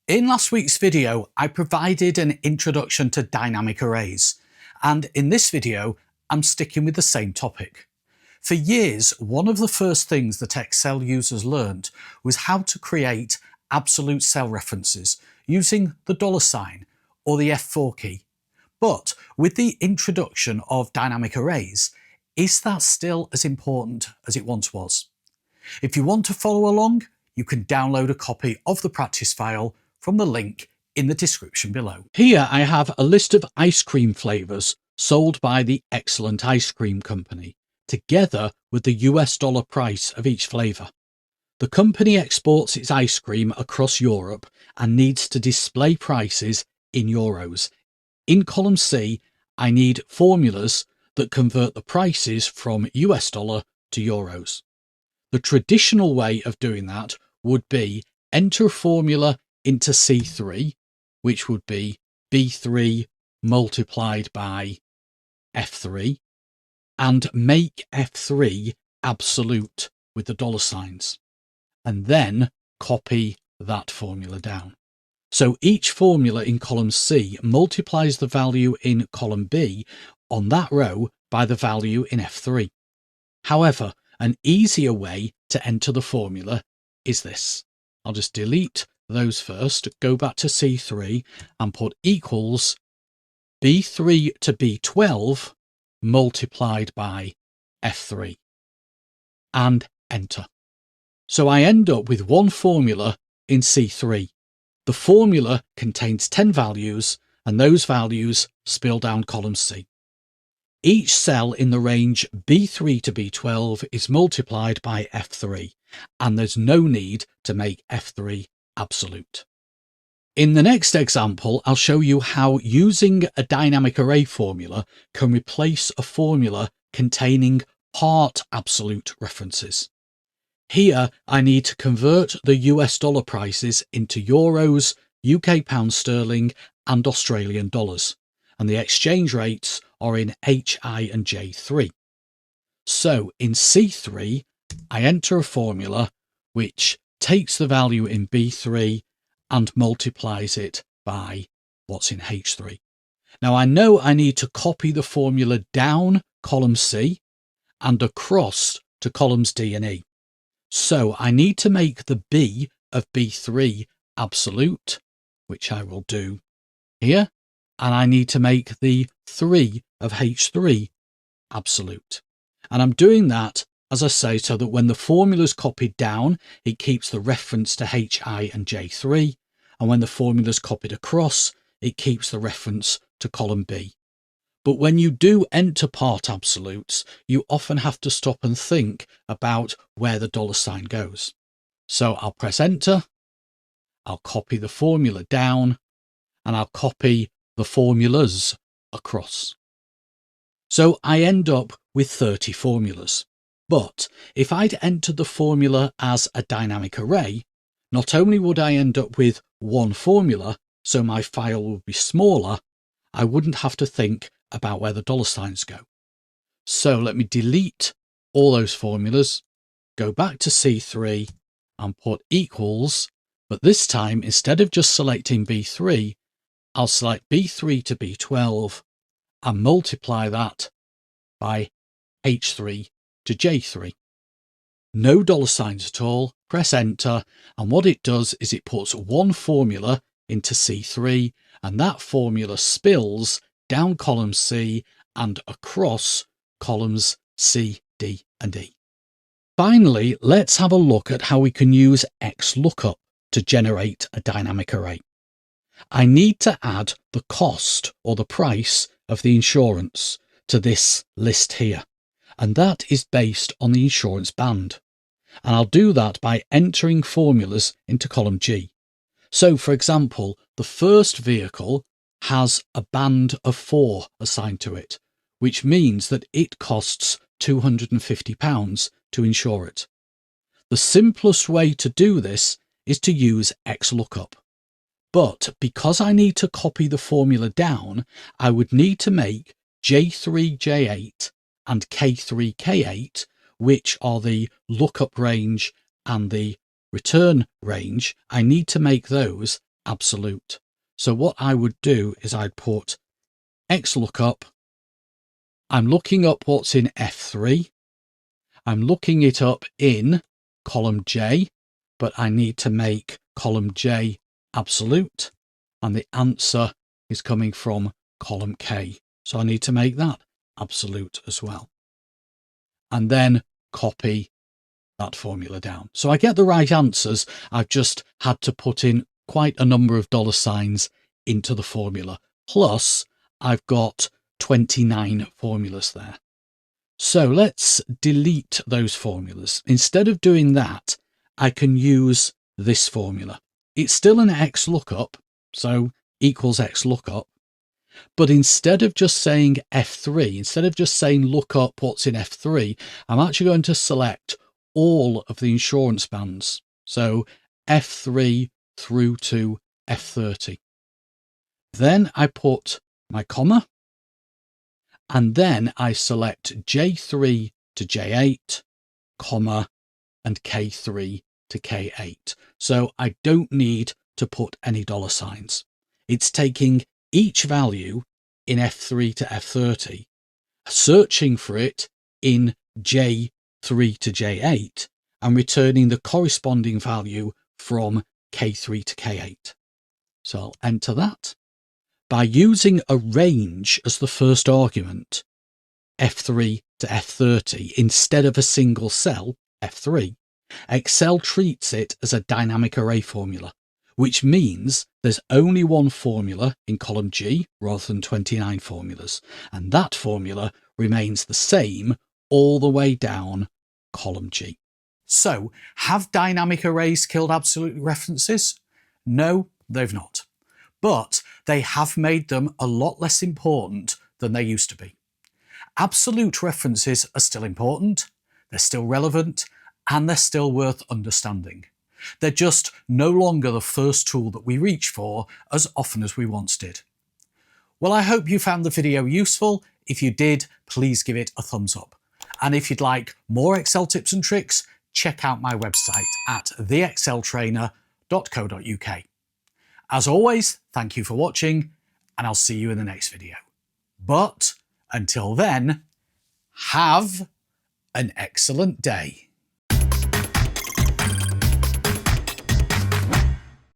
In last week's video, I provided an introduction to dynamic arrays, and in this video, I'm sticking with the same topic. For years, one of the first things that Excel users learned was how to create absolute cell references using the $ or the F4 key. But with the introduction of dynamic arrays, is that still as important as it once was? If you want to follow along, you can download a copy of the practice file from the link in the description below. Here I have a list of ice cream flavours sold by the Excellent Ice Cream Company, together with the US dollar price of each flavour. The company exports its ice cream across Europe and needs to display prices in euros. In column C, I need formulas that convert the prices from US dollar to euros. The traditional way of doing that would be enter a formula into C3, which would be B3 multiplied by F3, and make F3 absolute with the $, and then copy that formula down. So each formula in column C multiplies the value in column B on that row by the value in F3. However, an easier way to enter the formula is this. I'll just delete those first, go back to C3 and put equals B3 to B12 multiplied by F3 and enter. So I end up with one formula in C3. The formula contains 10 values and those values spill down column C. Each cell in the range B3 to B12 is multiplied by F3, and there's no need to make F3 absolute. In the next example, I'll show you how using a dynamic array formula can replace a formula containing part absolute references. Here, I need to convert the US dollar prices into euros, UK pound sterling, and Australian dollars, and the exchange rates are in HI and J3. So in C3, I enter a formula which takes the value in B3 and multiplies it by what's in H3. Now I know I need to copy the formula down column C and across to columns D and E. So I need to make the B of B3 absolute, which I will do here, and I need to make the 3 of H3 absolute. And I'm doing that, as I say, so that when the formula is copied down, it keeps the reference to HI and J3, and when the formula is copied across, it keeps the reference to column B. But when you do enter part absolutes, you often have to stop and think about where the $ goes. So I'll press enter, I'll copy the formula down, and I'll copy the formulas across. So I end up with 30 formulas. But if I'd entered the formula as a dynamic array, not only would I end up with one formula, so my file would be smaller, I wouldn't have to think about where the $ go. So let me delete all those formulas, go back to C3 and put equals, but this time instead of just selecting B3, I'll select B3 to B12 and multiply that by H3 to J3. No $ at all, press enter, and what it does is it puts one formula into C3 and that formula spills down column C and across columns C, D and E. Finally, let's have a look at how we can use XLOOKUP to generate a dynamic array. I need to add the cost or the price of the insurance to this list here, and that is based on the insurance band. And I'll do that by entering formulas into column G. So for example, the first vehicle has a band of 4 assigned to it, which means that it costs £250 to insure it. The simplest way to do this is to use XLOOKUP. But because I need to copy the formula down, I would need to make J3J8 and K3K8, which are the lookup range and the return range. I need to make those absolute. So what I would do is I'd put XLOOKUP. I'm looking up what's in F3. I'm looking it up in column J, but I need to make column J absolute, and the answer is coming from column K. So I need to make that absolute as well. And then copy that formula down. So I get the right answers. I've just had to put in quite a number of dollar signs into the formula. Plus, I've got 29 formulas there. So let's delete those formulas. Instead of doing that, I can use this formula. It's still an XLOOKUP, so equals XLOOKUP. But instead of just saying F3, instead of just saying look up what's in F3, I'm actually going to select all of the insurance bands. So F3 through to F30. Then I put my comma, and then I select J3 to J8, comma, and K3 to K8. So I don't need to put any dollar signs. It's taking each value in F3 to F30, searching for it in J3 to J8, and returning the corresponding value from K3 to K8. So I'll enter that. By using a range as the first argument, F3 to F30, instead of a single cell, F3, Excel treats it as a dynamic array formula, which means there's only one formula in column G rather than 29 formulas, and that formula remains the same all the way down column G. So, have dynamic arrays killed absolute references? No, they've not. But they have made them a lot less important than they used to be. Absolute references are still important, they're still relevant, and they're still worth understanding. They're just no longer the first tool that we reach for as often as we once did. Well, I hope you found the video useful. If you did, please give it a thumbs up. And if you'd like more Excel tips and tricks, check out my website at theexceltrainer.co.uk. As always, thank you for watching, and I'll see you in the next video. But until then, have an excellent day.